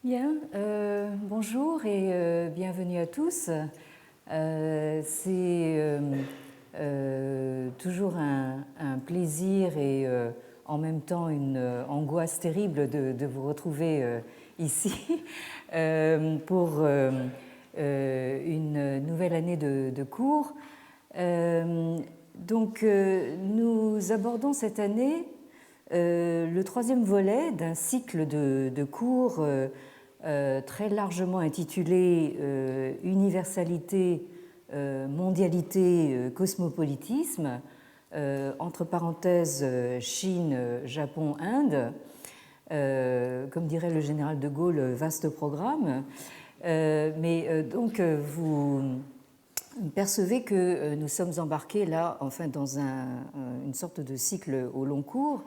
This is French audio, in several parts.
Bien, bonjour et bienvenue à tous. C'est toujours un plaisir et en même temps une angoisse terrible de vous retrouver ici pour une nouvelle année de cours. Donc, nous abordons cette année le troisième volet d'un cycle de cours très largement intitulé Universalité, mondialité, cosmopolitisme, entre parenthèses Chine, Japon, Inde. Comme dirait le général de Gaulle, vaste programme. Donc, vous percevez que nous sommes embarqués là, enfin, dans une sorte de cycle au long cours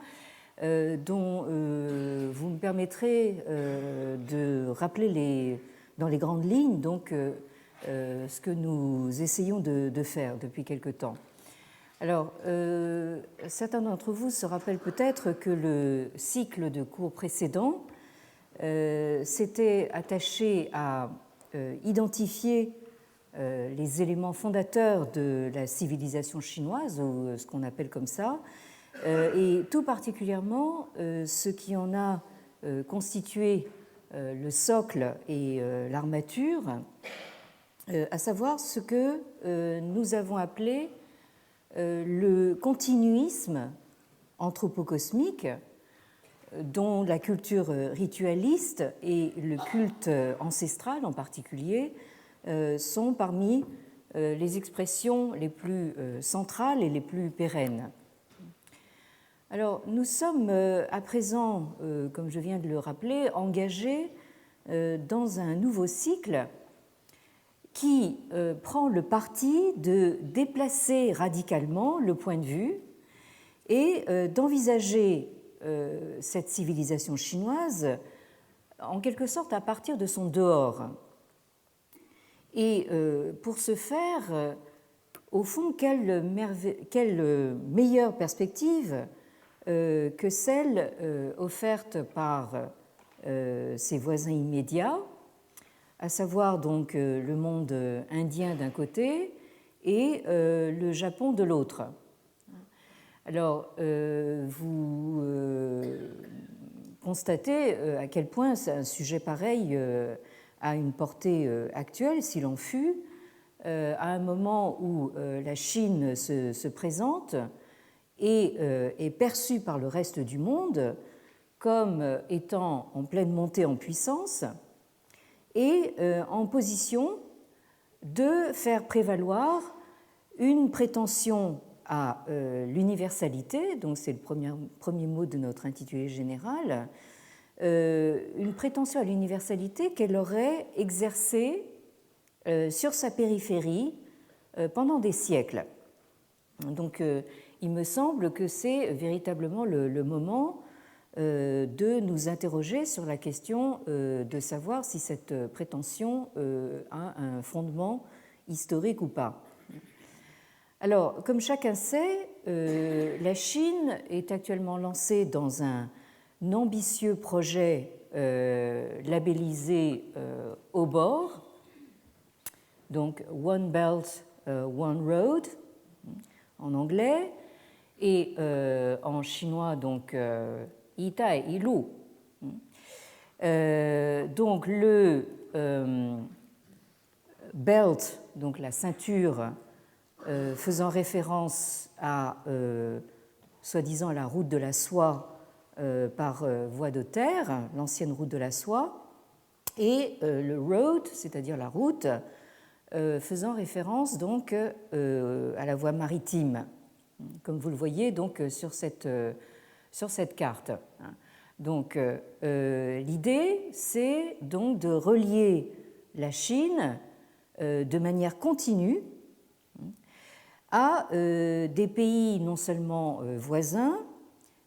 dont vous me permettrez de rappeler dans les grandes lignes donc, ce que nous essayons de faire depuis quelque temps. Alors, certains d'entre vous se rappellent peut-être que le cycle de cours précédent s'était attaché à identifier les éléments fondateurs de la civilisation chinoise, ou ce qu'on appelle comme ça, et tout particulièrement ce qui en a constitué le socle et l'armature, à savoir ce que nous avons appelé le continuisme anthropocosmique, dont la culture ritualiste et le culte ancestral en particulier sont parmi les expressions les plus centrales et les plus pérennes. Alors, nous sommes à présent, comme je viens de le rappeler, engagés dans un nouveau cycle qui prend le parti de déplacer radicalement le point de vue et d'envisager cette civilisation chinoise en quelque sorte à partir de son dehors. Et pour ce faire, au fond, quelle meilleure perspective que celle offerte par ses voisins immédiats, à savoir donc le monde indien d'un côté et le Japon de l'autre. Alors, vous constatez à quel point un sujet pareil a une portée actuelle, s'il en fut, à un moment où la Chine se présente et est perçue par le reste du monde comme étant en pleine montée en puissance et en position de faire prévaloir une prétention à l'universalité, donc c'est le premier mot de notre intitulé général, une prétention à l'universalité qu'elle aurait exercée sur sa périphérie pendant des siècles. Donc, il me semble que c'est véritablement le moment de nous interroger sur la question de savoir si cette prétention a un fondement historique ou pas. Alors, comme chacun sait, la Chine est actuellement lancée dans un ambitieux projet labellisé OBOR, donc One Belt, One Road en anglais, et en chinois, donc Itai, Ilu. Donc le belt, donc la ceinture, faisant référence à soi-disant la route de la soie par voie de terre, l'ancienne route de la soie, et le road, c'est-à-dire la route, faisant référence donc à la voie maritime, comme vous le voyez donc sur cette carte. Donc l'idée, c'est donc de relier la Chine de manière continue à des pays non seulement voisins,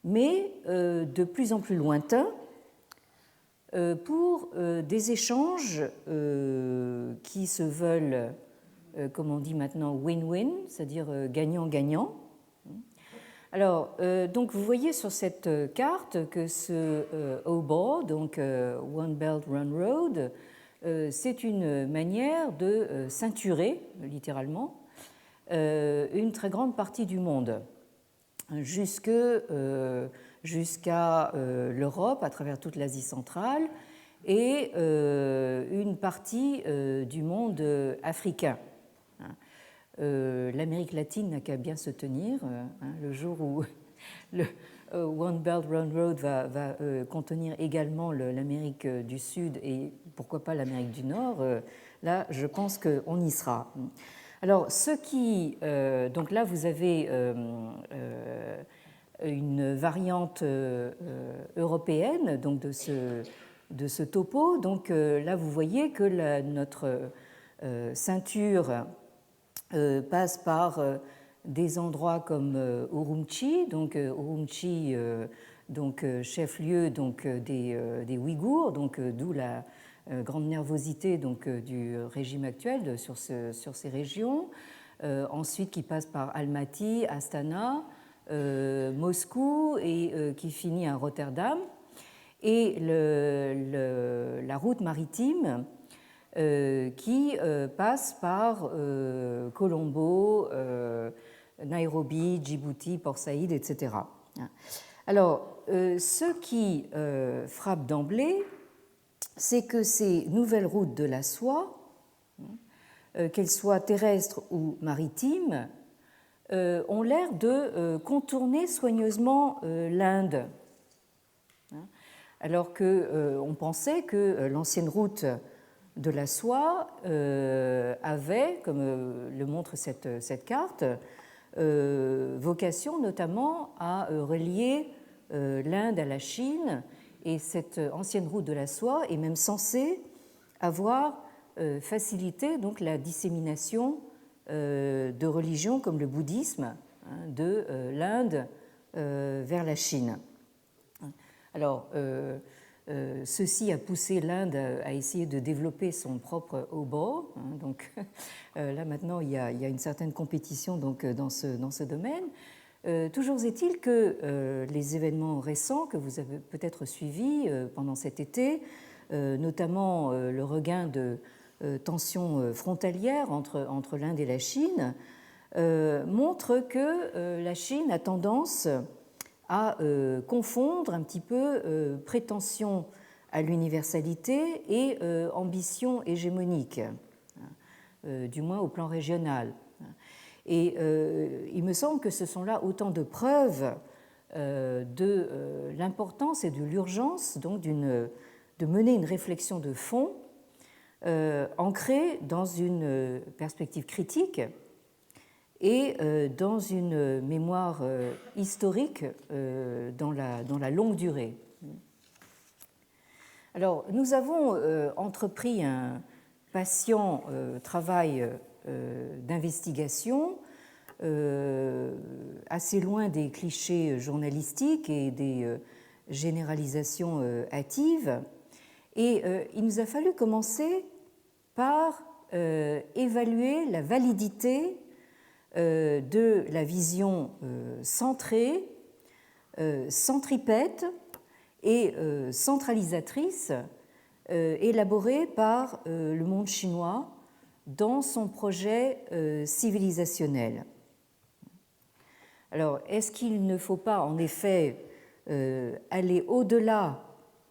mais de plus en plus lointains, pour des échanges qui se veulent, comme on dit maintenant, win-win, c'est-à-dire gagnant-gagnant. Alors, donc vous voyez sur cette carte que ce OBOR, donc One Belt One Road, c'est une manière de ceinturer, littéralement, une très grande partie du monde, jusqu'à l'Europe, à travers toute l'Asie centrale, et une partie du monde africain. L'Amérique latine n'a qu'à bien se tenir. Le jour où le One Belt One Road va contenir également l'Amérique du Sud et pourquoi pas l'Amérique du Nord, là, je pense qu'on y sera. Alors, donc là, vous avez une variante européenne donc de ce topo. Donc là, vous voyez que notre ceinture passe par des endroits comme Urumqi, donc Urumqi, chef-lieu des Ouïghours, d'où la grande nervosité du régime actuel sur ces régions. Ensuite, qui passe par Almaty, Astana, Moscou et qui finit à Rotterdam. Et la route maritime qui passe par Colombo, Nairobi, Djibouti, Port Saïd, etc. Alors, ce qui frappe d'emblée, c'est que ces nouvelles routes de la soie, qu'elles soient terrestres ou maritimes, ont l'air de contourner soigneusement l'Inde, alors qu'on pensait que l'ancienne route de la soie avait, comme le montre cette carte, vocation notamment à relier l'Inde à la Chine, et cette ancienne route de la soie est même censée avoir facilité donc la dissémination de religions comme le bouddhisme de l'Inde vers la Chine. Alors, ceci a poussé l'Inde à essayer de développer son propre OBOR. Donc là maintenant, il y a une certaine compétition donc, dans ce domaine. Toujours est-il que les événements récents que vous avez peut-être suivis pendant cet été, notamment le regain de tensions frontalières entre l'Inde et la Chine, montrent que la Chine a tendance à confondre un petit peu prétention à l'universalité et ambition hégémonique, du moins au plan régional. Et il me semble que ce sont là autant de preuves de l'importance et de l'urgence donc de mener une réflexion de fond ancrée dans une perspective critique et dans une mémoire historique dans la longue durée. Alors, nous avons entrepris un patient travail d'investigation assez loin des clichés journalistiques et des généralisations hâtives, et il nous a fallu commencer par évaluer la validité de la vision centrée, centripète et centralisatrice élaborée par le monde chinois dans son projet civilisationnel. Alors, est-ce qu'il ne faut pas en effet aller au-delà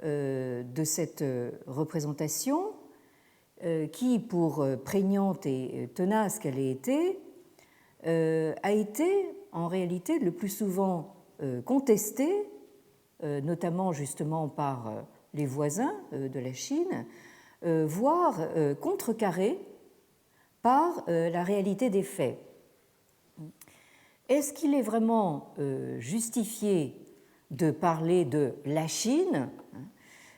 de cette représentation qui, pour prégnante et tenace qu'elle ait été, a été en réalité le plus souvent contestée, notamment justement par les voisins de la Chine, voire contrecarrée par la réalité des faits. Est-ce qu'il est vraiment justifié de parler de la Chine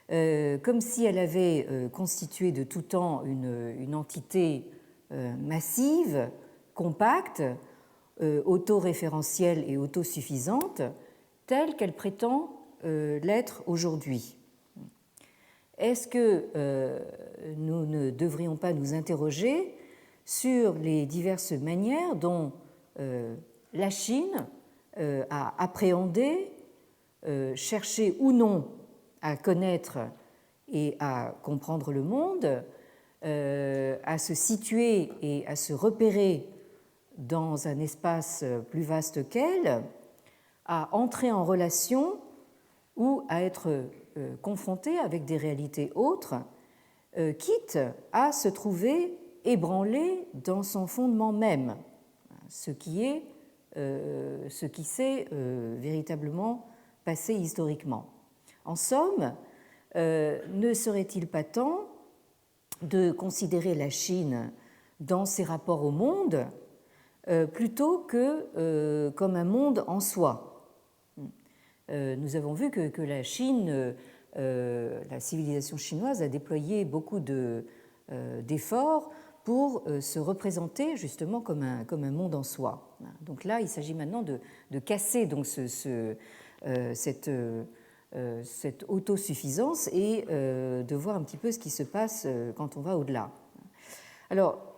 comme si elle avait constitué de tout temps une entité massive, compacte, autoréférentielle et autosuffisante, telle qu'elle prétend l'être aujourd'hui? Est-ce que nous ne devrions pas nous interroger sur les diverses manières dont la Chine à appréhender, chercher ou non à connaître et à comprendre le monde, à se situer et à se repérer dans un espace plus vaste qu'elle, à entrer en relation ou à être confronté avec des réalités autres, quitte à se trouver ébranlé dans son fondement même, ce qui s'est véritablement passé historiquement. En somme, ne serait-il pas temps de considérer la Chine dans ses rapports au monde plutôt que comme un monde en soi? Nous avons vu que la Chine, la civilisation chinoise a déployé beaucoup d'efforts pour se représenter justement comme un monde en soi. Donc là, il s'agit maintenant de casser donc cette autosuffisance et de voir un petit peu ce qui se passe quand on va au-delà. Alors,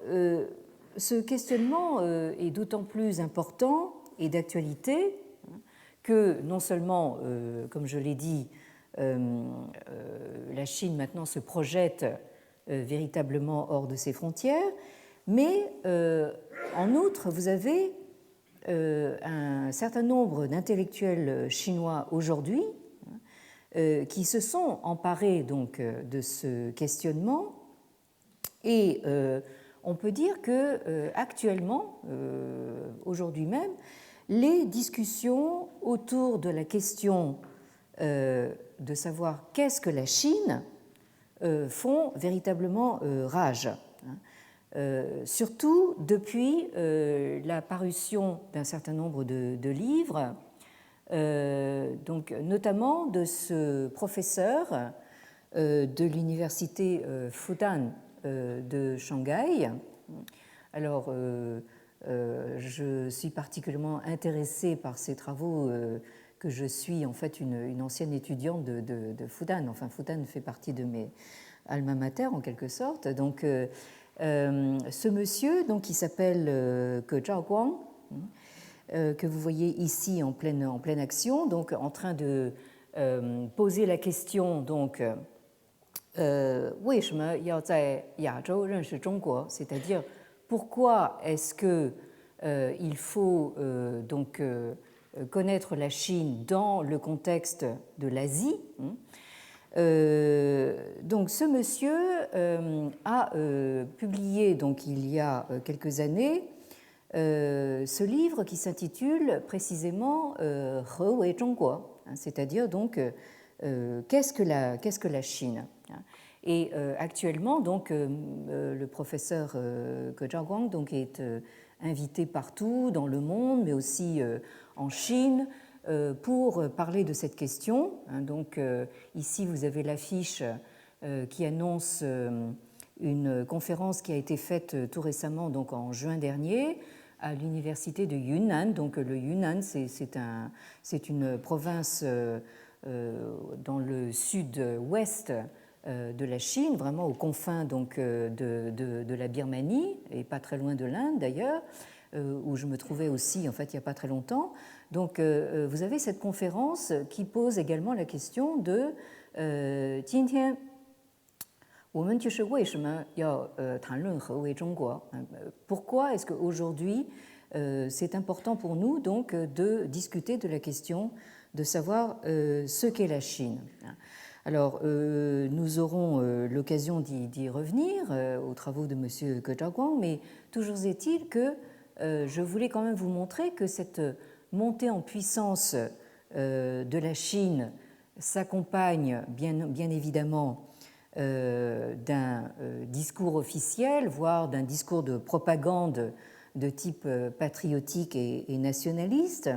ce questionnement est d'autant plus important et d'actualité que non seulement, comme je l'ai dit, la Chine maintenant se projette véritablement hors de ses frontières, mais en outre, vous avez un certain nombre d'intellectuels chinois aujourd'hui qui se sont emparés donc de ce questionnement et on peut dire que actuellement, aujourd'hui même, les discussions autour de la question de savoir qu'est-ce que la Chine font véritablement rage. Surtout depuis la parution d'un certain nombre de livres, donc notamment de ce professeur de l'université Fudan de Shanghai. Alors, je suis particulièrement intéressée par ces travaux que je suis en fait une ancienne étudiante de Fudan. Enfin, Fudan fait partie de mes alma mater en quelque sorte. Donc, ce monsieur, donc, qui s'appelle Ke Zhaoguang, que vous voyez ici en pleine action, donc en train de poser la question donc 为什么要在亚洲认识中国 c'est-à-dire pourquoi est-ce que il faut donc connaître la Chine dans le contexte de l'Asie. Donc ce monsieur a publié donc il y a quelques années ce livre qui s'intitule précisément He Wei Zhongguo, c'est-à-dire donc qu'est-ce que la Chine. Et actuellement donc le professeur Ke Zhaoguang donc est invité partout dans le monde, mais aussi en Chine, pour parler de cette question. Donc ici vous avez l'affiche qui annonce une conférence qui a été faite tout récemment, donc en juin dernier, à l'université de Yunnan. Donc le Yunnan, c'est une province dans le sud-ouest de la Chine, vraiment aux confins donc de la Birmanie et pas très loin de l'Inde d'ailleurs, où je me trouvais aussi en fait il n'y a pas très longtemps. Donc vous avez cette conférence qui pose également la question de 今天我们就是为什么要谈论何为中国 Pourquoi est-ce qu'aujourd'hui c'est important pour nous donc de discuter de la question de savoir ce qu'est la Chine. Alors, nous aurons l'occasion d'y revenir aux travaux de M. Ke Zhaoguang, mais toujours est-il que je voulais quand même vous montrer que cette montée en puissance de la Chine s'accompagne bien évidemment d'un discours officiel, voire d'un discours de propagande de type patriotique et nationaliste,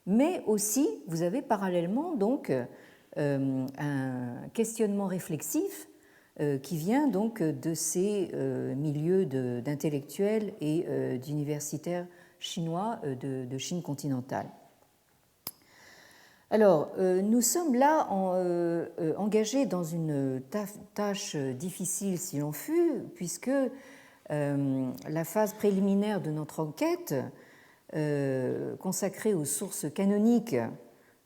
mais aussi vous avez parallèlement donc un questionnement réflexif qui vient donc de ces milieux d'intellectuels et d'universitaires chinois de Chine continentale. Alors, nous sommes là engagés dans une tâche difficile, s'il en fut, puisque la phase préliminaire de notre enquête consacrée aux sources canoniques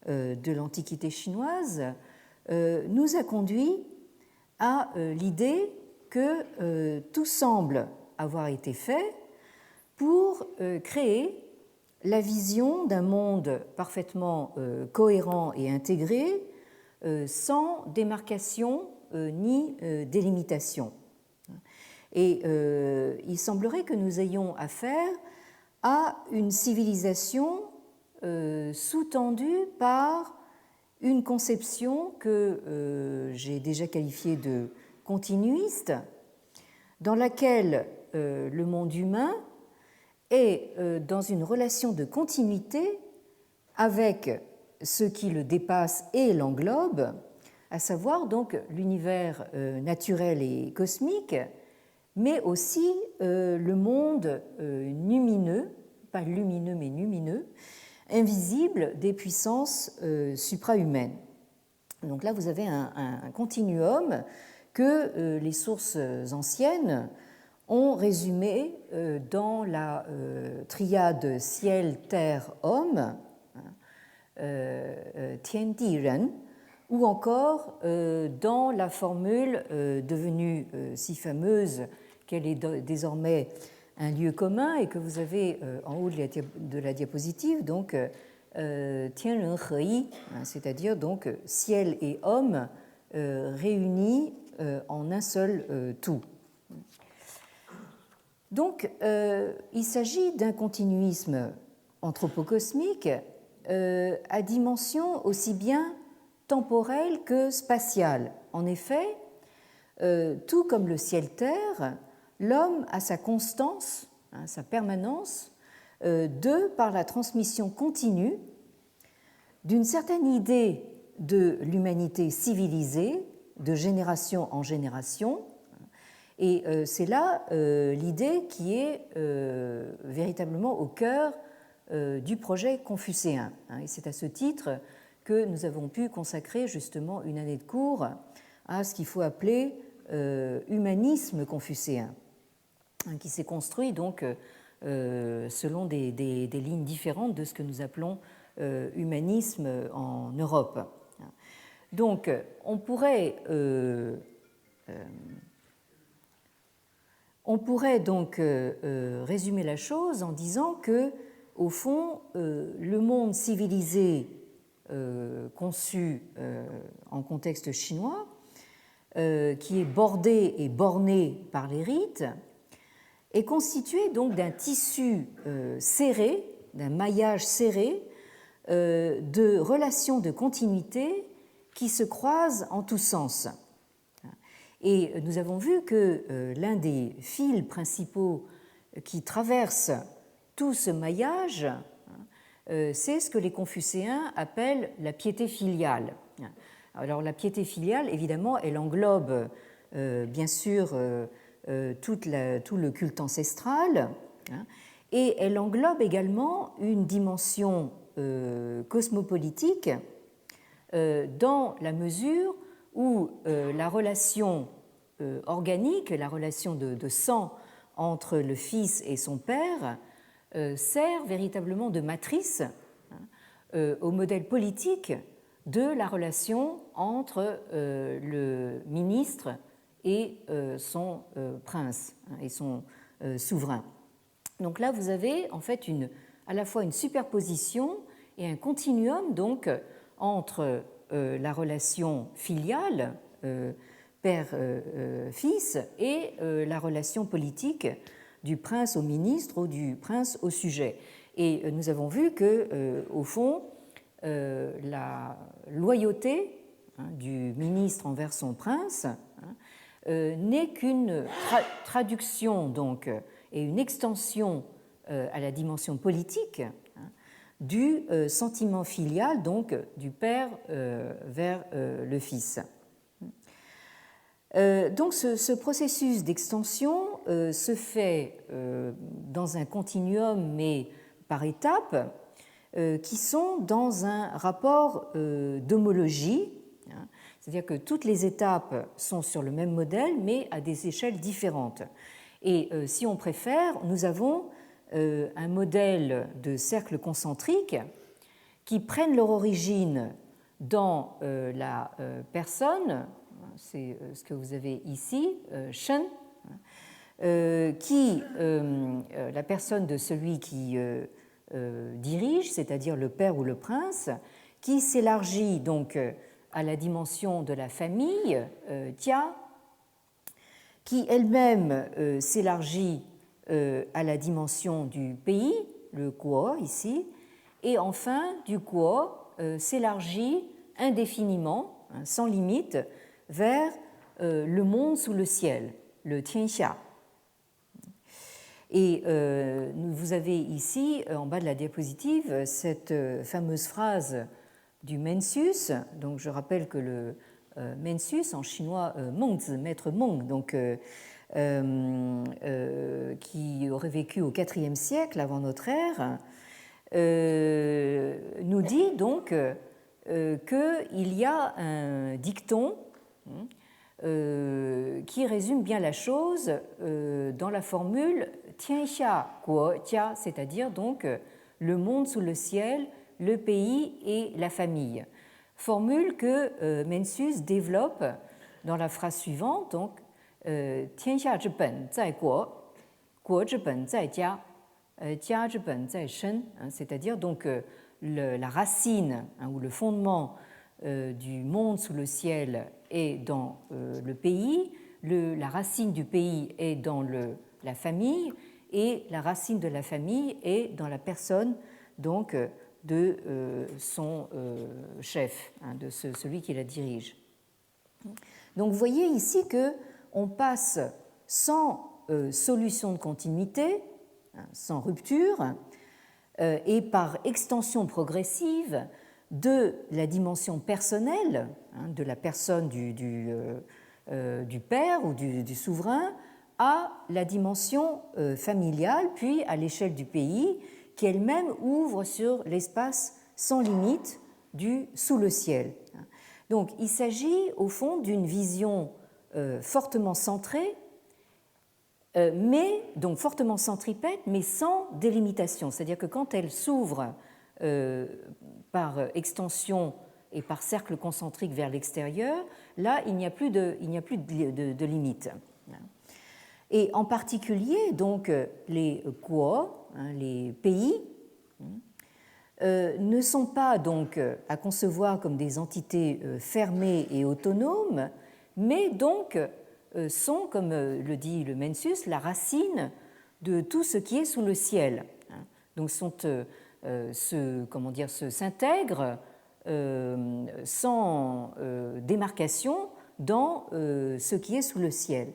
de l'Antiquité chinoise nous a conduit à l'idée que tout semble avoir été fait pour créer la vision d'un monde parfaitement cohérent et intégré, sans démarcation ni délimitation. Et il semblerait que nous ayons affaire à une civilisation sous-tendue par une conception que j'ai déjà qualifiée de continuiste, dans laquelle le monde humain est dans une relation de continuité avec ce qui le dépasse et l'englobe, à savoir donc l'univers naturel et cosmique, mais aussi le monde numineux, pas lumineux mais numineux, invisible des puissances suprahumaines. Donc là, vous avez un continuum que les sources anciennes ont résumé dans la triade ciel, terre, homme, Tian Di Ren, ou encore dans la formule devenue si fameuse qu'elle est désormais un lieu commun et que vous avez en haut de la diapositive, donc Tian Ren He, c'est-à-dire donc ciel et homme réunis en un seul tout. Donc, il s'agit d'un continuisme anthropocosmique à dimension aussi bien temporelle que spatiale. En effet, tout comme le ciel-terre, l'homme a sa constance, sa permanence, par la transmission continue d'une certaine idée de l'humanité civilisée, de génération en génération. Et c'est là l'idée qui est véritablement au cœur du projet confucéen. Et c'est à ce titre que nous avons pu consacrer justement une année de cours à ce qu'il faut appeler humanisme confucéen, qui s'est construit donc selon des lignes différentes de ce que nous appelons humanisme en Europe. Donc, on pourrait donc résumer la chose en disant que, au fond, le monde civilisé conçu en contexte chinois, qui est bordé et borné par les rites, est constitué donc d'un tissu serré, d'un maillage serré, de relations de continuité qui se croisent en tous sens. Et nous avons vu que l'un des fils principaux qui traverse tout ce maillage, c'est ce que les confucéens appellent la piété filiale. Alors la piété filiale, évidemment, elle englobe bien sûr tout le culte ancestral, et elle englobe également une dimension cosmopolitique dans la mesure où la relation organique, la relation de sang entre le Fils et son Père sert véritablement de matrice au modèle politique de la relation entre le ministre et son prince et son souverain. Donc là, vous avez en fait à la fois une superposition et un continuum donc entre la relation filiale, père-fils, et la relation politique du prince au ministre ou du prince au sujet. Et nous avons vu que, au fond, la loyauté du ministre envers son prince n'est qu'une traduction donc, et une extension à la dimension politique du sentiment filial, donc du père vers le fils. Donc ce processus d'extension se fait dans un continuum, mais par étapes, qui sont dans un rapport d'homologie, c'est-à-dire que toutes les étapes sont sur le même modèle, mais à des échelles différentes. Et si on préfère, nous avons un modèle de cercle concentrique qui prennent leur origine dans la personne, c'est ce que vous avez ici, Shen, qui, la personne de celui qui dirige, c'est-à-dire le père ou le prince, qui s'élargit donc à la dimension de la famille, Tia, qui elle-même s'élargit à la dimension du pays, le Guo ici, et enfin du Guo s'élargit indéfiniment, sans limite, vers le monde sous le ciel, le Tianxia. Et vous avez ici, en bas de la diapositive, cette fameuse phrase du Mencius. Donc, je rappelle que le Mencius, en chinois, Mengzi, maître Meng, donc, qui aurait vécu au IVe siècle avant notre ère, nous dit donc qu'il y a un dicton qui résume bien la chose dans la formule Tianxia Guo Jia, c'est-à-dire donc le monde sous le ciel, le pays et la famille. Formule que Mencius développe dans la phrase suivante, donc Tianxia zhi ben zai guo, guo zhi ben zai jia, jia zhi ben zai shen, c'est-à-dire donc la racine ou le fondement du monde sous le ciel est dans le pays, la racine du pays est dans la famille, et la racine de la famille est dans la personne donc de son chef, de celui qui la dirige. Donc vous voyez ici qu'on passe sans solution de continuité, sans rupture, et par extension progressive de la dimension personnelle, de la personne du père ou du souverain, à la dimension familiale, puis à l'échelle du pays, qui elle-même ouvre sur l'espace sans limite du sous le ciel. Donc il s'agit au fond d'une vision fortement centrée, mais donc fortement centripète, mais sans délimitation. C'est-à-dire que quand elle s'ouvre par extension et par cercle concentrique vers l'extérieur, là il n'y a plus de limite. Et en particulier, donc, les guo, les pays, ne sont pas donc à concevoir comme des entités fermées et autonomes, mais donc sont, comme le dit le Mencius, la racine de tout ce qui est sous le ciel. Donc s'intègrent sans démarcation dans ce qui est sous le ciel.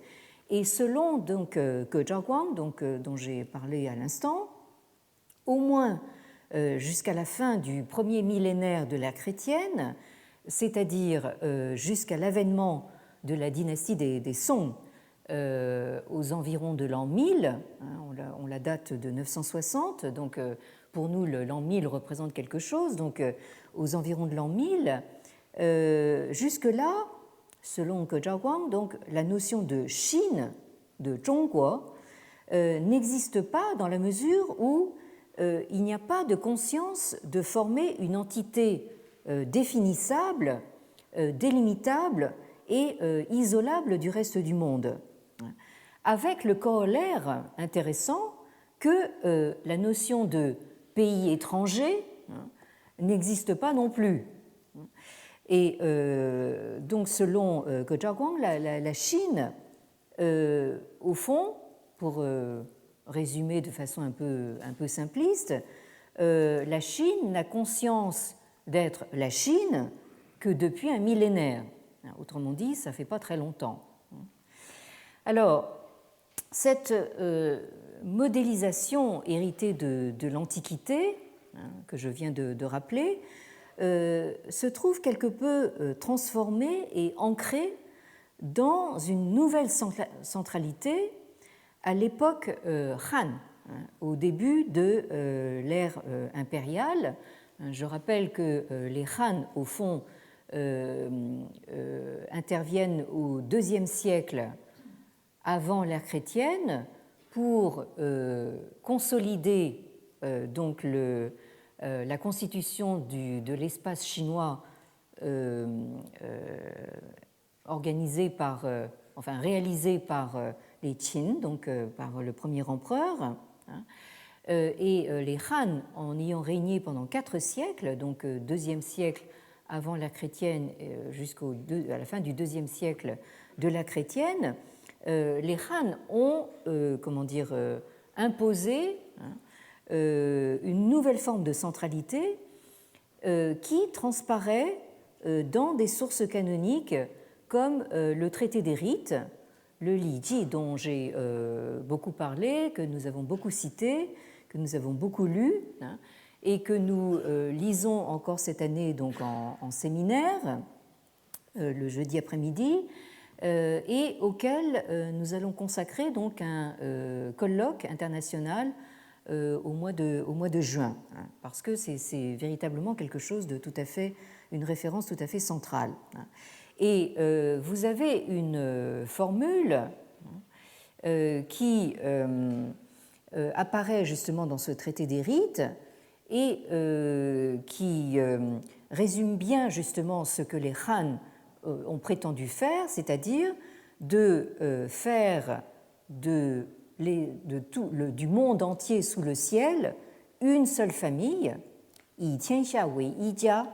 Et selon donc Ge Zhaoguang, dont j'ai parlé à l'instant, au moins jusqu'à la fin du premier millénaire de l'ère chrétienne, c'est-à-dire jusqu'à l'avènement de la dynastie des Song aux environs de l'an 1000, on la date de 960, donc pour nous l'an 1000 représente quelque chose, donc aux environs de l'an 1000, jusque-là, selon Ge Zhaoguang, donc la notion de Chine, de Zhongguo, n'existe pas dans la mesure où il n'y a pas de conscience de former une entité définissable, délimitable et isolable du reste du monde, avec le corollaire intéressant que la notion de pays étranger n'existe pas non plus. Et donc, selon Ge Zhaoguang, la Chine, au fond, pour résumer de façon un peu simpliste, la Chine n'a conscience d'être la Chine que depuis un millénaire. Autrement dit, ça ne fait pas très longtemps. Alors, cette modélisation héritée de l'Antiquité, que je viens de rappeler, se trouve quelque peu transformée et ancrée dans une nouvelle centralité à l'époque Han, au début de l'ère impériale. Je rappelle que les Han, au fond, interviennent au IIe siècle avant l'ère chrétienne pour consolider donc la constitution de l'espace chinois organisé par, enfin réalisé par les Qin, donc par le premier empereur, hein, et les Han, en ayant régné pendant 4 siècles, donc 2e siècle avant l'ère chrétienne à la fin du 2e siècle de l'ère chrétienne, les Han ont imposé, hein, une nouvelle forme de centralité qui transparaît dans des sources canoniques comme le traité des rites, le Li Ji, dont j'ai beaucoup parlé, que nous avons beaucoup cité, que nous avons beaucoup lu, hein, et que nous lisons encore cette année donc en séminaire, le jeudi après-midi, et auquel nous allons consacrer donc un colloque international au mois de juin, hein, parce que c'est véritablement quelque chose de tout à fait, une référence tout à fait centrale. Hein. Et vous avez une formule qui apparaît justement dans ce traité des rites et qui résume bien justement ce que les Han ont prétendu faire, c'est-à-dire de faire du monde entier sous le ciel une seule famille, Yi Qianxia Wei Yi Jia,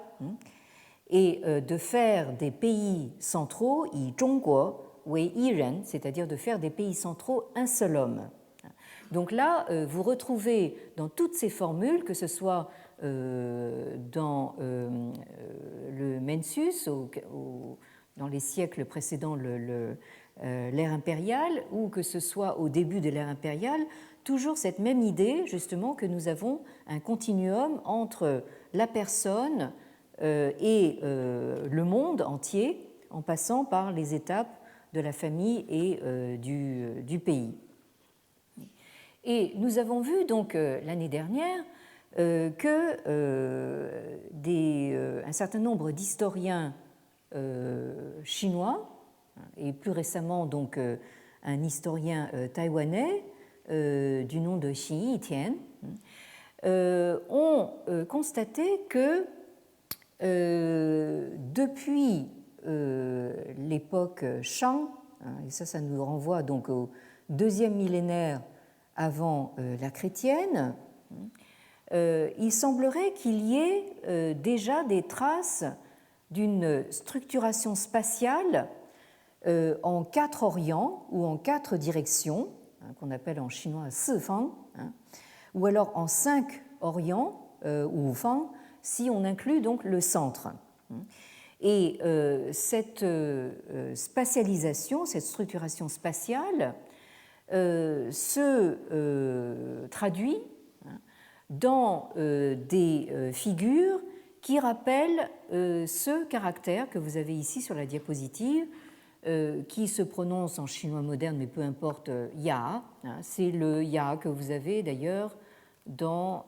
et de faire des pays centraux, Yi Zhongguo Wei Yi Ren, c'est-à-dire de faire des pays centraux un seul homme. Donc là, vous retrouvez dans toutes ces formules, que ce soit dans le Mencius, dans les siècles précédant l'ère impériale, ou que ce soit au début de l'ère impériale, toujours cette même idée, justement, que nous avons un continuum entre la personne et le monde entier, en passant par les étapes de la famille et du pays. Et nous avons vu donc l'année dernière que un certain nombre d'historiens chinois, et plus récemment donc un historien taïwanais du nom de Xin Yitian, ont constaté que depuis l'époque Shang, et ça nous renvoie donc au 2e millénaire avant la chrétienne, il semblerait qu'il y ait déjà des traces d'une structuration spatiale en 4 orients ou en 4 directions, hein, qu'on appelle en chinois Sifang, hein, ou alors en 5 orients ou Fang, si on inclut donc le centre. Et cette spatialisation, cette structuration spatiale se traduit dans des figures qui rappellent ce caractère que vous avez ici sur la diapositive, qui se prononce en chinois moderne, mais peu importe, ya. C'est le ya que vous avez d'ailleurs dans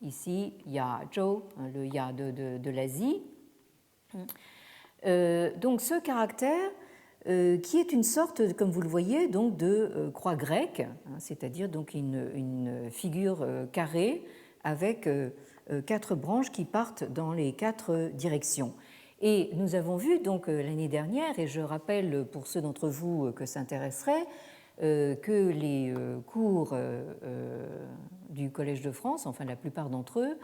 ici, ya zhou, le ya de l'Asie. Donc ce caractère qui est une sorte, comme vous le voyez, donc de croix grecque, hein, c'est-à-dire donc une figure carrée avec 4 branches qui partent dans les 4 directions. Et nous avons vu donc l'année dernière, et je rappelle pour ceux d'entre vous que ça intéresserait, que les cours du Collège de France, enfin la plupart d'entre eux,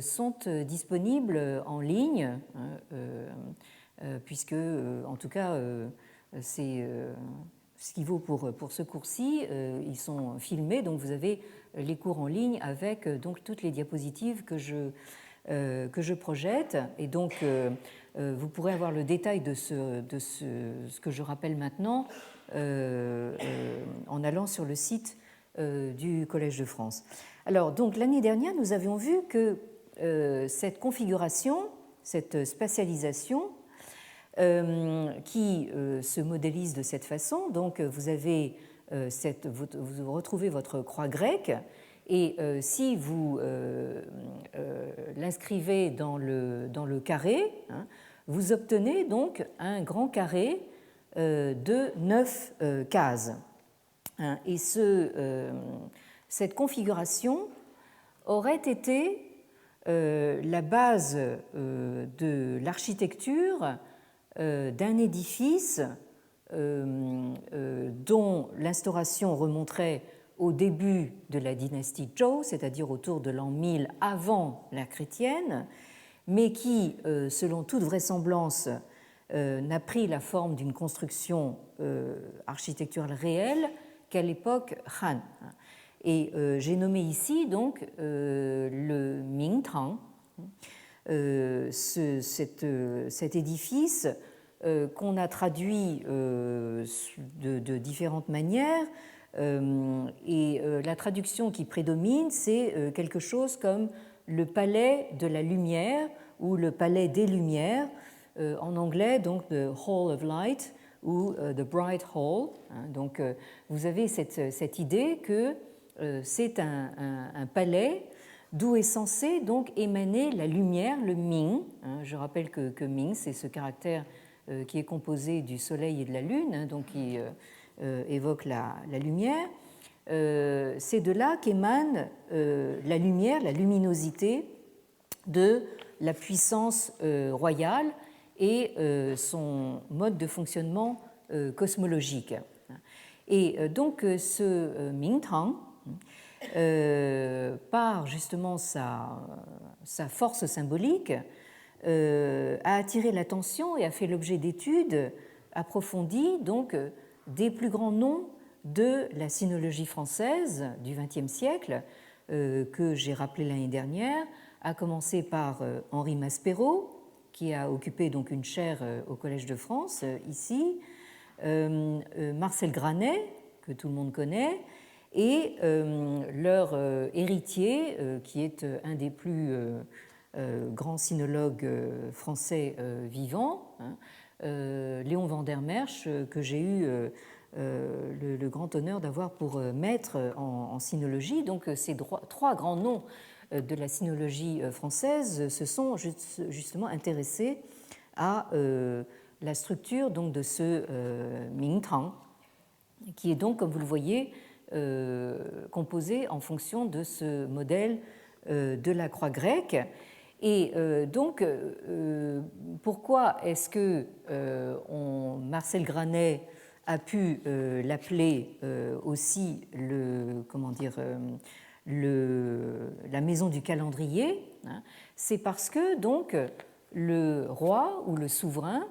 sont disponibles en ligne, puisque, en tout cas, c'est ce qui vaut pour ce cours-ci. Ils sont filmés, donc vous avez les cours en ligne avec donc toutes les diapositives que je projette. Et donc, vous pourrez avoir le détail de ce que je rappelle maintenant en allant sur le site du Collège de France. Alors, donc, l'année dernière, nous avions vu que cette configuration, cette spatialisation, qui se modélise de cette façon. Donc, vous avez vous retrouvez votre croix grecque, et si vous l'inscrivez dans le carré, hein, vous obtenez donc un grand carré de 9 cases. Et cette configuration aurait été la base de l'architecture d'un édifice dont l'instauration remonterait au début de la dynastie Zhou, c'est-à-dire autour de l'an 1000 avant l'ère chrétienne, mais qui, selon toute vraisemblance, n'a pris la forme d'une construction architecturale réelle qu'à l'époque Han. Et j'ai nommé ici donc le Mingtang, cet édifice qu'on a traduit de différentes manières. Et la traduction qui prédomine, c'est quelque chose comme le palais de la lumière ou le palais des lumières, en anglais, donc the Hall of Light ou the Bright Hall. Donc vous avez cette idée que c'est un palais d'où est censé donc émaner la lumière, le Ming. Je rappelle que Ming, c'est ce caractère qui est composé du soleil et de la lune, donc qui évoque la lumière. C'est de là qu'émane la lumière, la luminosité de la puissance royale et son mode de fonctionnement cosmologique. Et donc ce Mingtang, par justement sa force symbolique, a attiré l'attention et a fait l'objet d'études approfondies donc, des plus grands noms de la sinologie française du XXe siècle, que j'ai rappelé l'année dernière, à commencer par Henri Maspero, qui a occupé donc une chaire au Collège de France, ici, Marcel Granet, que tout le monde connaît, et leur héritier, qui est un des plus grands sinologues français vivants, Léon Vandermerch, que j'ai eu le grand honneur d'avoir pour maître en sinologie. Donc ces trois grands noms de la sinologie française se sont justement intéressés à la structure donc, de ce Mingtang, qui est donc, comme vous le voyez, composé en fonction de ce modèle de la croix grecque. Et donc, pourquoi est-ce que Marcel Granet a pu l'appeler aussi la maison du calendrier? C'est parce que donc le roi ou le souverain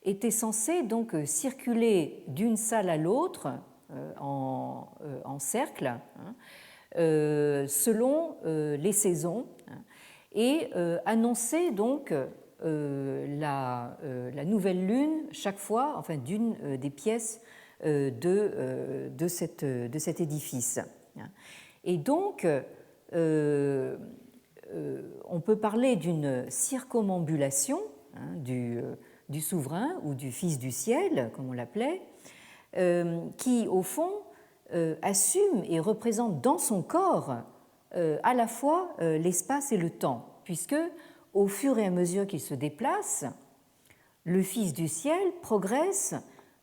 était censé donc circuler d'une salle à l'autre en cercle selon les saisons et annoncer donc la nouvelle lune chaque fois, enfin d'une des pièces de cet édifice. Et donc, on peut parler d'une circumambulation du souverain ou du fils du ciel, comme on l'appelait, qui, au fond, assume et représente dans son corps à la fois l'espace et le temps, puisque, au fur et à mesure qu'il se déplace, le Fils du ciel progresse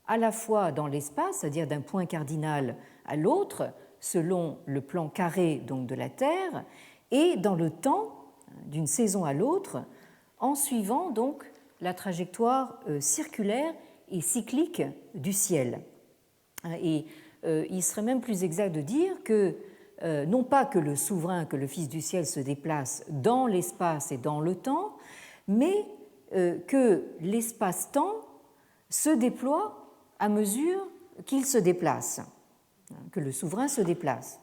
à la fois dans l'espace, c'est-à-dire d'un point cardinal à l'autre, selon le plan carré donc de la Terre, et dans le temps, d'une saison à l'autre, en suivant donc la trajectoire circulaire et cyclique du ciel. Et il serait même plus exact de dire que non pas que le souverain, que le Fils du ciel se déplace dans l'espace et dans le temps, mais que l'espace-temps se déploie à mesure qu'il se déplace, que le souverain se déplace.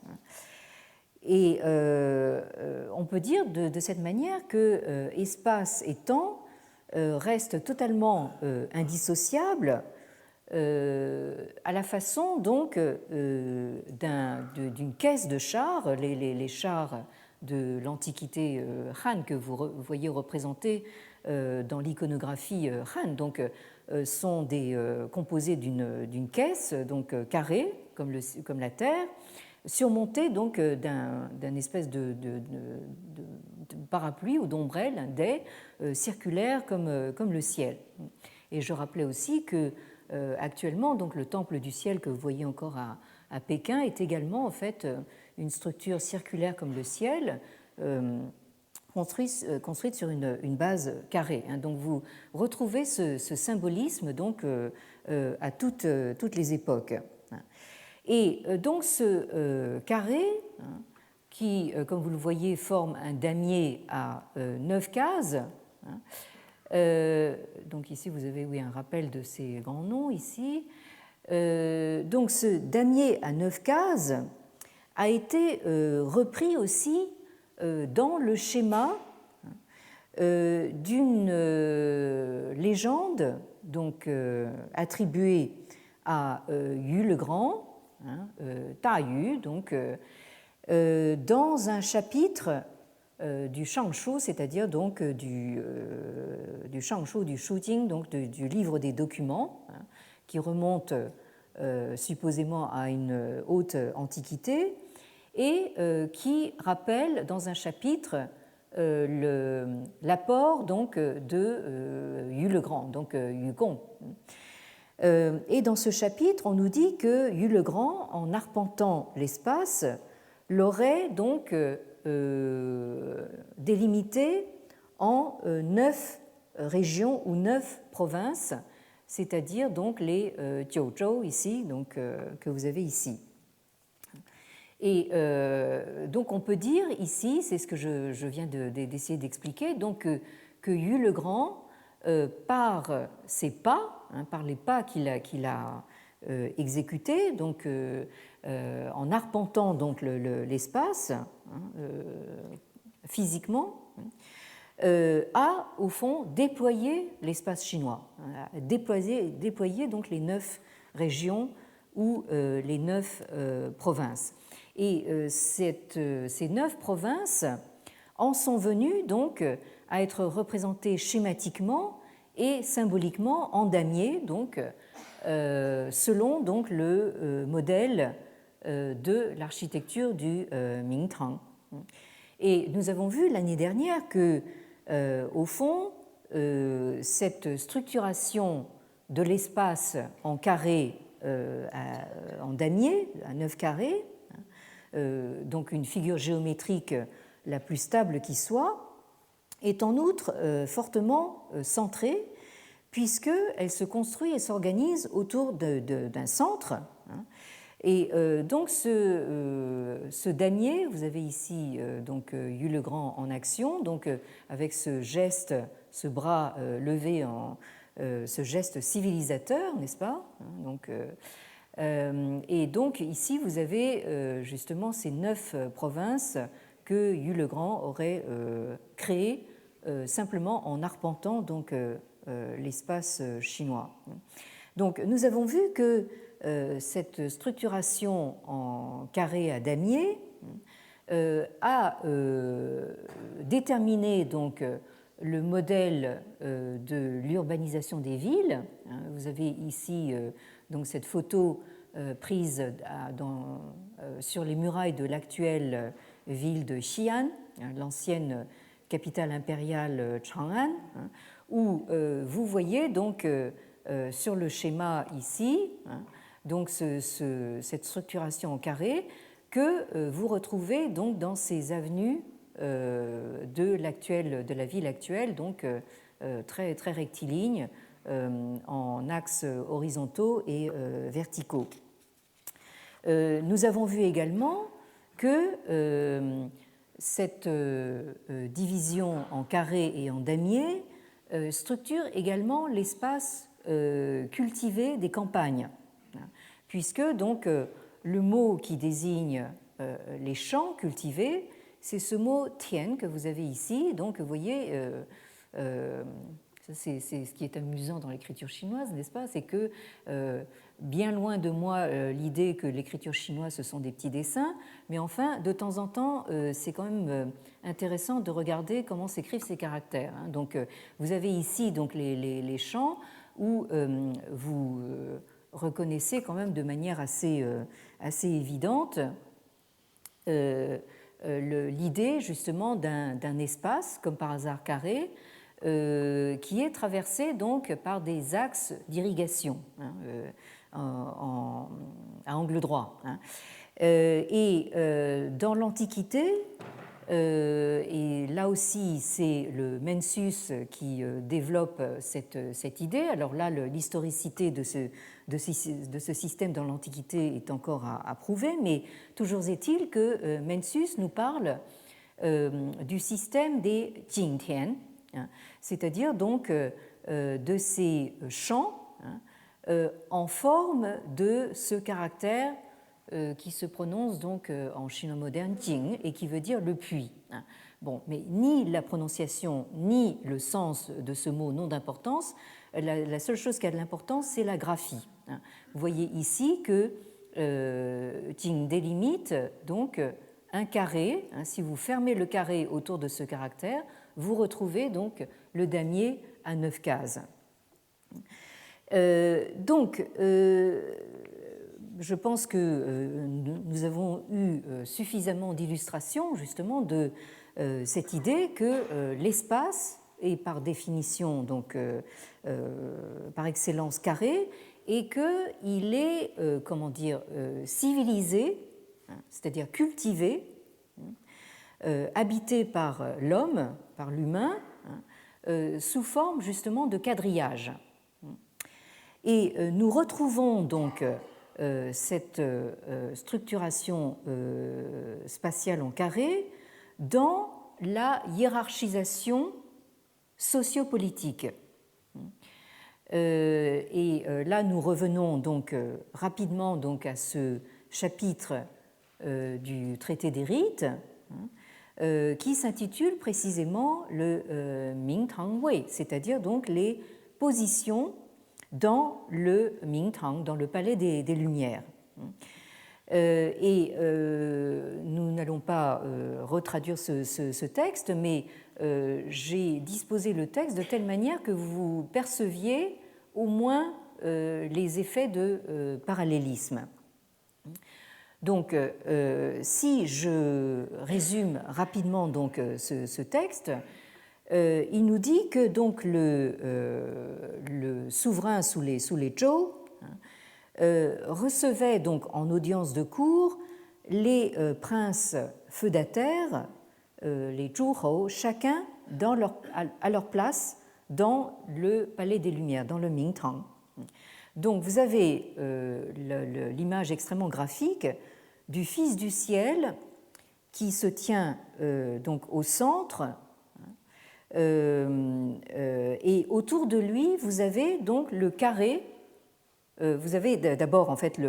Et on peut dire de cette manière que espace et temps restent totalement indissociables à la façon donc d'une caisse de chars, les chars de l'Antiquité Han que vous voyez représentés dans l'iconographie Han, donc sont composés d'une caisse donc carrée comme la Terre, surmontée donc d'un espèce de parapluie ou d'ombrelle, un dais circulaire comme le ciel. Et je rappelais aussi que actuellement, donc le temple du ciel que vous voyez encore à Pékin est également en fait une structure circulaire comme le ciel, construite sur une base carrée. Donc vous retrouvez ce symbolisme donc, à toutes les époques. Et donc ce carré, qui, comme vous le voyez, forme un damier à 9 cases. Donc ici, vous avez un rappel de ces grands noms ici. Donc ce damier à 9 cases a été repris aussi dans le schéma d'une légende donc, attribuée à Yu le Grand, Ta Yu, donc, dans un chapitre du Shangshu, c'est-à-dire donc du Shangshu, du Shujing, donc du livre des documents, qui remonte supposément à une haute antiquité, et qui rappelle dans un chapitre l'apport donc de Yu le Grand, donc Yu Gong. Et dans ce chapitre, on nous dit que Yu le Grand, en arpentant l'espace, l'aurait donc délimité en 9 régions ou 9 provinces, c'est-à-dire donc les Jiuzhou ici, donc, que vous avez ici. Et donc on peut dire ici, c'est ce que je viens d'essayer d'expliquer, donc que Yu le Grand, par ses pas, par les pas qu'il a exécutés, donc en arpentant donc l'espace physiquement, a au fond déployé l'espace chinois, a déployé donc les 9 régions ou les 9 provinces. Et ces 9 provinces en sont venues donc à être représentées schématiquement et symboliquement en damier, donc selon donc le modèle de l'architecture du Mingtang. Et nous avons vu l'année dernière que, au fond, cette structuration de l'espace en carré, en damier, à 9 carrés, donc une figure géométrique la plus stable qui soit, est en outre fortement centrée, puisqu'elle se construit et s'organise autour d'un centre. Et donc ce damier, vous avez ici donc Yu le Grand en action, donc avec ce geste, ce bras levé, ce geste civilisateur, n'est-ce pas? Donc, et donc ici vous avez justement ces 9 provinces que Yu le Grand aurait créées simplement en arpentant donc l'espace chinois. Donc nous avons vu que cette structuration en carré à damier a déterminé donc le modèle de l'urbanisation des villes. Vous avez ici donc cette photo prise sur les murailles de l'actuelle ville de Xi'an, l'ancienne capitale impériale Chang'an, où vous voyez donc sur le schéma ici, donc cette structuration en carré que vous retrouvez donc dans ces avenues de la ville actuelle, donc très, très rectilignes, en axes horizontaux et verticaux. Nous avons vu également que cette division en carré et en damier structure également l'espace cultivé des campagnes, puisque donc le mot qui désigne les champs cultivés, c'est ce mot tian que vous avez ici. Donc vous voyez, c'est ce qui est amusant dans l'écriture chinoise, n'est-ce pas? C'est que bien loin de moi l'idée que l'écriture chinoise ce sont des petits dessins, mais enfin de temps en temps c'est quand même intéressant de regarder comment s'écrivent ces caractères. Donc vous avez ici donc les champs où vous reconnaissez quand même de manière assez évidente l'idée justement d'un espace, comme par hasard carré, qui est traversé donc par des axes d'irrigation. à angle droit. Et dans l'Antiquité, et là aussi c'est le Mencius qui développe cette idée. Alors là, l'historicité de ce système dans l'Antiquité est encore à prouver, mais toujours est-il que Mencius nous parle du système des Jingtian, c'est-à-dire donc de ces chants en forme de ce caractère qui se prononce donc en chinois moderne Jing et qui veut dire le puits. Bon, mais ni la prononciation ni le sens de ce mot n'ont d'importance. La seule chose qui a de l'importance, c'est la graphie. Vous voyez ici que Jing délimite donc un carré. Si vous fermez le carré autour de ce caractère, vous retrouvez donc le damier à 9 cases. Donc, je pense que nous avons eu suffisamment d'illustrations justement de cette idée que l'espace est par définition, donc par excellence carré, et qu'il est, comment dire, civilisé, c'est-à-dire cultivé, habité par l'homme, par l'humain, sous forme justement de quadrillage. Et nous retrouvons donc cette structuration spatiale en carré dans la hiérarchisation sociopolitique. Et là, nous revenons donc rapidement donc à ce chapitre du traité des rites qui s'intitule précisément le Mingtang Wei, c'est-à-dire donc les positions dans le Mingtang, dans le palais des Lumières. Et nous n'allons pas retraduire ce texte, mais j'ai disposé le texte de telle manière que vous perceviez au moins les effets de parallélisme. Donc, si je résume rapidement donc, ce texte, il nous dit que donc, le souverain sous les Zhou recevait donc en audience de cour les princes feudataires, les Zhuhou, chacun à leur place dans le palais des Lumières, dans le Mingtang. Donc vous avez l'image extrêmement graphique du Fils du ciel qui se tient donc au centre, et autour de lui vous avez donc le carré. Vous avez d'abord en fait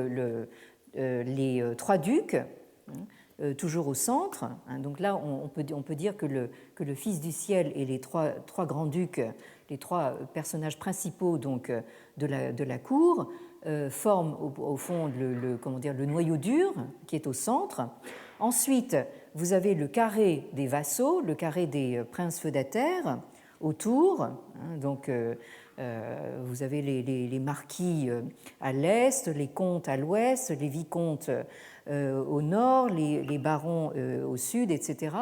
les trois ducs, toujours au centre. Donc là, on peut dire que le Fils du ciel et les trois grands ducs, les trois personnages principaux donc, de la cour, forment au fond le noyau dur qui est au centre. Ensuite, vous avez le carré des vassaux, le carré des princes feudataires autour. Donc, vous avez les marquis à l'est, les comtes à l'ouest, les vicomtes au nord, les barons au sud, etc.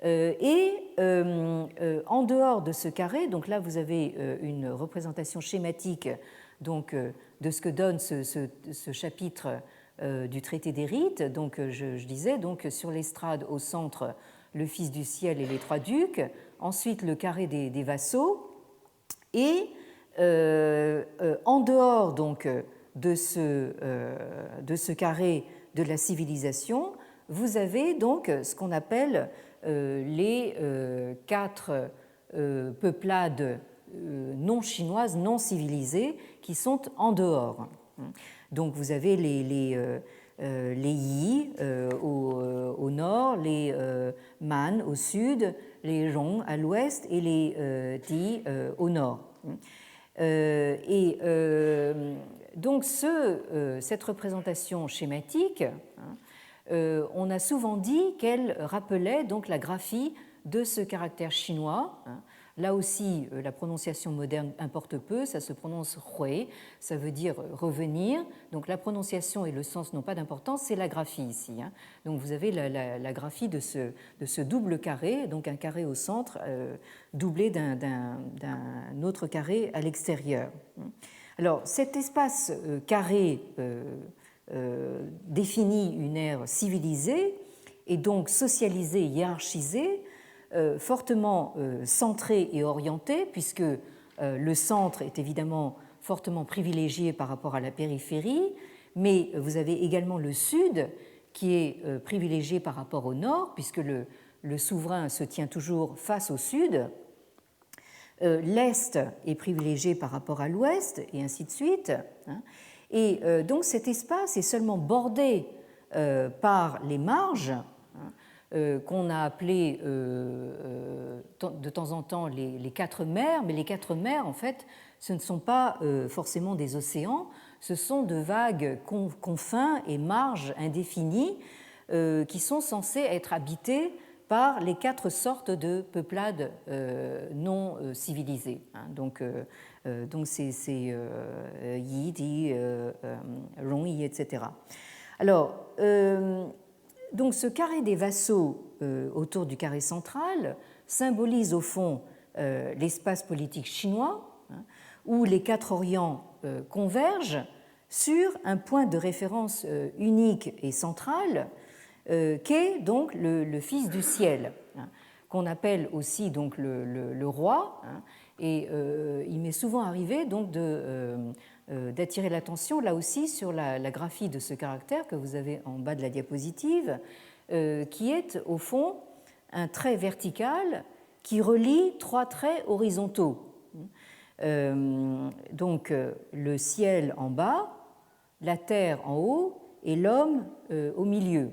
Et en dehors de ce carré, donc là vous avez une représentation schématique donc, de ce que donne ce chapitre du traité des rites. Donc je disais donc sur l'estrade au centre le Fils du ciel et les trois ducs, ensuite le carré des vassaux, et en dehors donc de ce carré de la civilisation, vous avez donc ce qu'on appelle les quatre peuplades non chinoises, non civilisées, qui sont en dehors. Donc vous avez les Yi au nord, les Man au sud, les Rong à l'ouest et les Ti au nord. Et donc cette représentation schématique, on a souvent dit qu'elle rappelait donc la graphie de ce caractère chinois. Là aussi, la prononciation moderne importe peu, ça se prononce hui, ça veut dire revenir. Donc la prononciation et le sens n'ont pas d'importance, c'est la graphie ici. Donc vous avez la graphie de ce double carré, donc un carré au centre doublé d'un autre carré à l'extérieur. Alors, cet espace carré définit une ère civilisée et donc socialisée, hiérarchisée, fortement centrée et orientée, puisque le centre est évidemment fortement privilégié par rapport à la périphérie, mais vous avez également le sud qui est privilégié par rapport au nord, puisque le souverain se tient toujours face au sud. L'est est privilégié par rapport à l'ouest, et ainsi de suite. Et donc cet espace est seulement bordé par les marges, qu'on a appelées de temps en temps les quatre mers, mais les quatre mers, en fait, ce ne sont pas forcément des océans, ce sont de vagues confins et marges indéfinies qui sont censées être habitées par les quatre sortes de peuplades non civilisées. Donc c'est Yi, Di, Rongyi, etc. Alors, donc ce carré des vassaux autour du carré central symbolise au fond l'espace politique chinois, où les quatre Orients convergent sur un point de référence unique et central, qu'est donc le Fils du ciel, qu'on appelle aussi donc le roi, et il m'est souvent arrivé donc d'attirer l'attention là aussi sur la graphie de ce caractère que vous avez en bas de la diapositive, qui est au fond un trait vertical qui relie trois traits horizontaux. Donc le ciel en bas, la terre en haut et l'homme au milieu.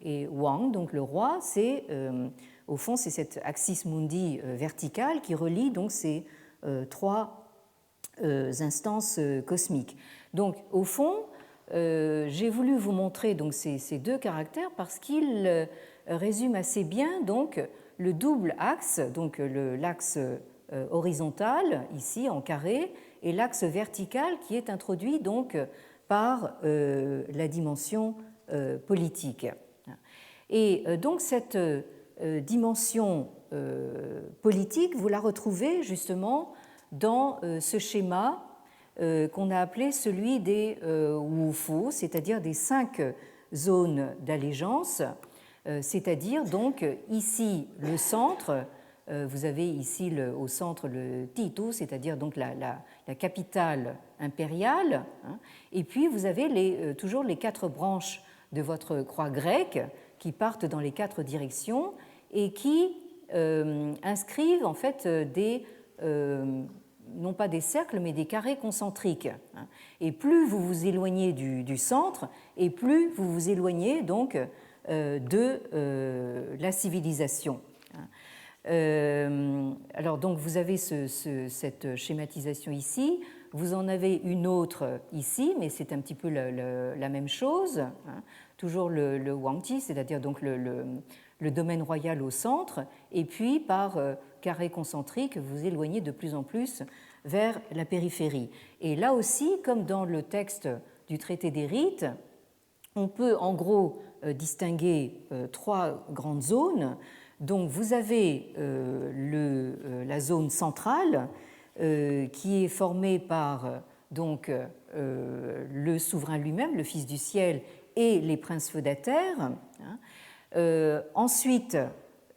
Et Wang, donc le roi, c'est au fond c'est cette axis mundi verticale qui relie donc ces trois instances cosmiques. Donc au fond, j'ai voulu vous montrer donc ces deux caractères parce qu'ils résument assez bien donc le double axe, donc l'axe horizontal ici en carré et l'axe vertical qui est introduit donc par la dimension politique. Et donc cette dimension politique, vous la retrouvez justement dans ce schéma qu'on a appelé celui des Wufu, c'est-à-dire des 5 zones d'allégeance, c'est-à-dire donc ici le centre. Vous avez ici au centre le Titu, c'est-à-dire donc la capitale impériale, et puis vous avez toujours les 4 branches de votre croix grecque qui partent dans les 4 directions et qui inscrivent en fait non pas des cercles mais des carrés concentriques. Et plus vous vous éloignez du centre, et plus vous vous éloignez donc de la civilisation. Alors donc vous avez cette schématisation ici, vous en avez une autre ici, mais c'est un petit peu la même chose, toujours le Wangji, c'est-à-dire donc le domaine royal au centre, et puis par carré concentrique, vous éloignez de plus en plus vers la périphérie. Et là aussi, comme dans le texte du traité des rites, on peut en gros distinguer 3 grandes zones. Donc vous avez la zone centrale qui est formée par donc, le souverain lui-même, le Fils du ciel, et les princes feudataires. Ensuite,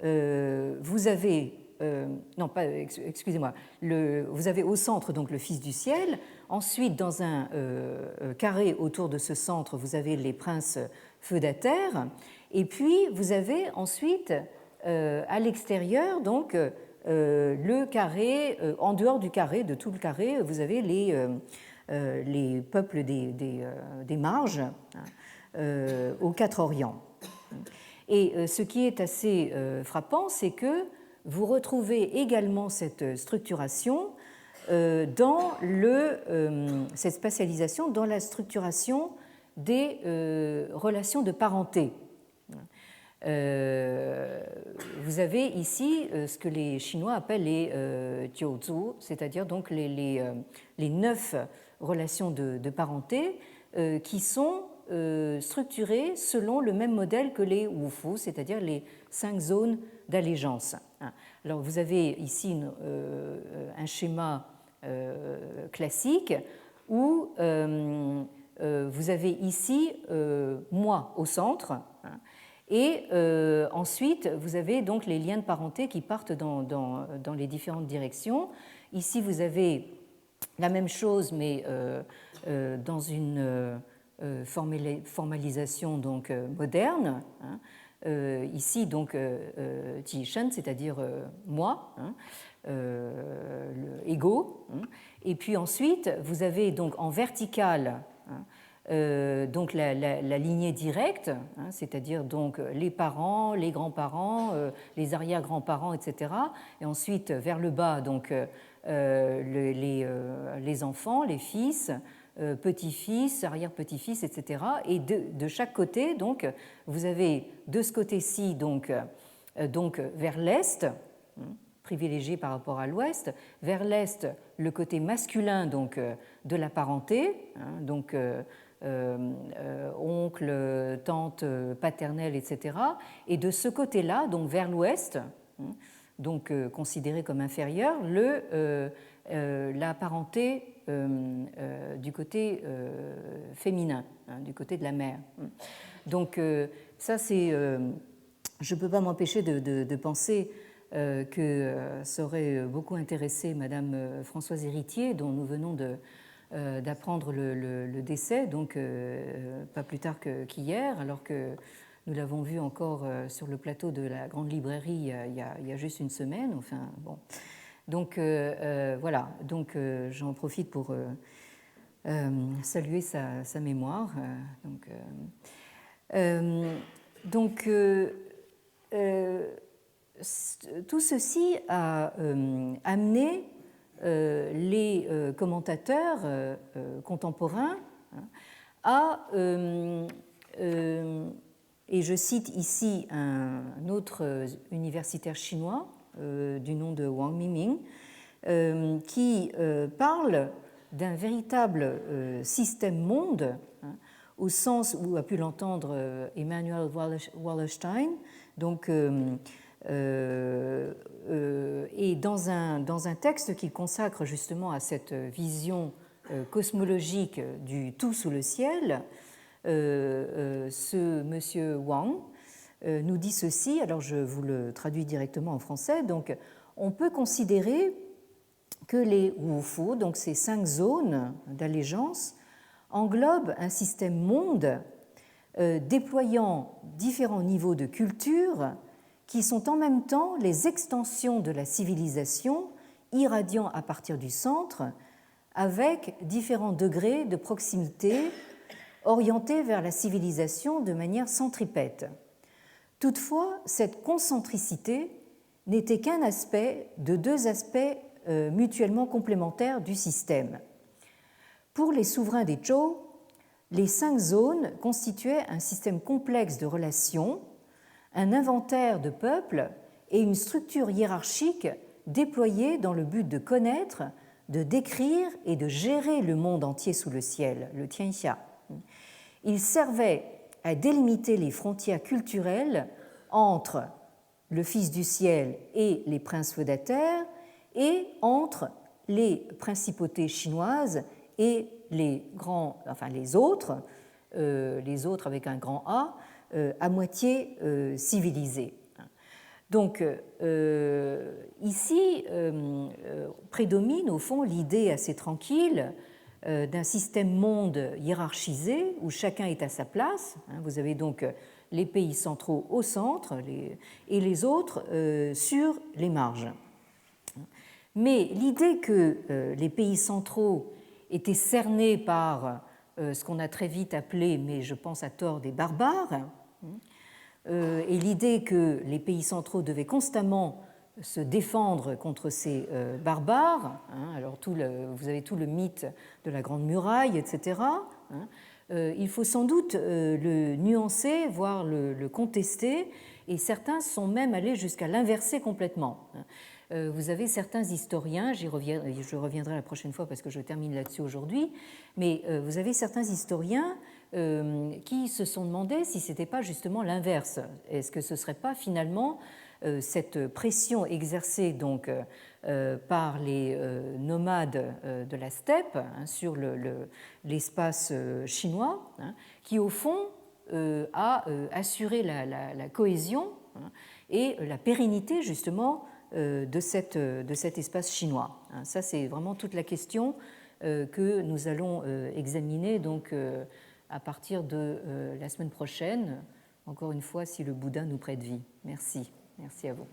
vous avez non pas excusez-moi, vous avez au centre donc le Fils du ciel. Ensuite, dans un carré autour de ce centre, vous avez les princes feudataires. Et puis vous avez ensuite à l'extérieur, donc le carré, en dehors du carré, de tout le carré, vous avez les peuples des marges aux 4 Orients. Et ce qui est assez frappant, c'est que vous retrouvez également cette structuration dans cette spatialisation dans la structuration des relations de parenté. Vous avez ici ce que les Chinois appellent les jiuzu, c'est-à-dire donc les 9 relations de parenté qui sont structurées selon le même modèle que les Wufu, c'est-à-dire les 5 zones d'allégeance. Alors vous avez ici un schéma classique où vous avez ici moi au centre, hein, et ensuite vous avez donc les liens de parenté qui partent dans les différentes directions. Ici vous avez la même chose mais dans une formalisation donc moderne, hein. Ici donc Ji Shen, c'est-à-dire moi, hein, égaux, hein. Et puis ensuite vous avez donc en vertical, hein, donc la lignée directe, hein, c'est-à-dire donc les parents, les grands-parents, les arrière-grands-parents, etc. Et ensuite vers le bas donc les enfants, les fils, petits-fils, arrière-petits-fils, etc. Et de chaque côté, donc, vous avez de ce côté-ci, donc vers l'est, privilégié par rapport à l'ouest, vers l'est, le côté masculin donc, de la parenté, hein, donc oncle, tante, paternelle, etc. Et de ce côté-là, donc vers l'ouest, donc considéré comme inférieur, la parenté du côté féminin, hein, du côté de la mère. Donc ça, c'est, je ne peux pas m'empêcher de penser que ça aurait beaucoup intéressé Madame Françoise Héritier, dont nous venons d'apprendre le décès, donc pas plus tard qu'hier, alors que nous l'avons vu encore sur le plateau de la Grande Librairie il y a juste une semaine. Enfin, bon. Donc voilà, donc j'en profite pour saluer sa mémoire. Donc tout ceci a amené les commentateurs contemporains à, et je cite ici un autre universitaire chinois du nom de Wang Miming, qui parle d'un véritable système-monde, hein, au sens où a pu l'entendre Emmanuel Wallerstein, donc, et dans un texte qu'il consacre justement à cette vision cosmologique du tout sous le ciel, ce monsieur Wang nous dit ceci, alors je vous le traduis directement en français. Donc, on peut considérer que les Wufu, donc ces 5 zones d'allégeance, englobent un système monde déployant différents niveaux de culture qui sont en même temps les extensions de la civilisation irradiant à partir du centre avec différents degrés de proximité orientés vers la civilisation de manière centripète. Toutefois, cette concentricité n'était qu'un aspect de 2 aspects mutuellement complémentaires du système. Pour les souverains des Zhou, les 5 zones constituaient un système complexe de relations, un inventaire de peuples et une structure hiérarchique déployée dans le but de connaître, de décrire et de gérer le monde entier sous le ciel, le Tianxia. Ils servaient à délimiter les frontières culturelles entre le Fils du ciel et les princes feudataires et entre les principautés chinoises et les autres avec un grand A, à moitié civilisés. Donc ici prédomine au fond l'idée assez tranquille d'un système-monde hiérarchisé où chacun est à sa place. Vous avez donc les pays centraux au centre et les autres sur les marges. Mais l'idée que les pays centraux étaient cernés par ce qu'on a très vite appelé, mais je pense à tort, des barbares, et l'idée que les pays centraux devaient constamment se défendre contre ces barbares, alors vous avez tout le mythe de la Grande Muraille, etc. Il faut sans doute le nuancer, voire le contester, et certains sont même allés jusqu'à l'inverser complètement. Vous avez certains historiens, je reviendrai la prochaine fois parce que je termine là-dessus aujourd'hui, mais vous avez certains historiens qui se sont demandé si ce n'était pas justement l'inverse. Est-ce que ce ne serait pas finalement cette pression exercée donc par les nomades de la steppe sur l'espace chinois, qui au fond a assuré la cohésion et la pérennité justement de cet espace chinois. Ça, c'est vraiment toute la question que nous allons examiner donc à partir de la semaine prochaine, encore une fois, si le Bouddha nous prête vie. Merci. Merci à vous.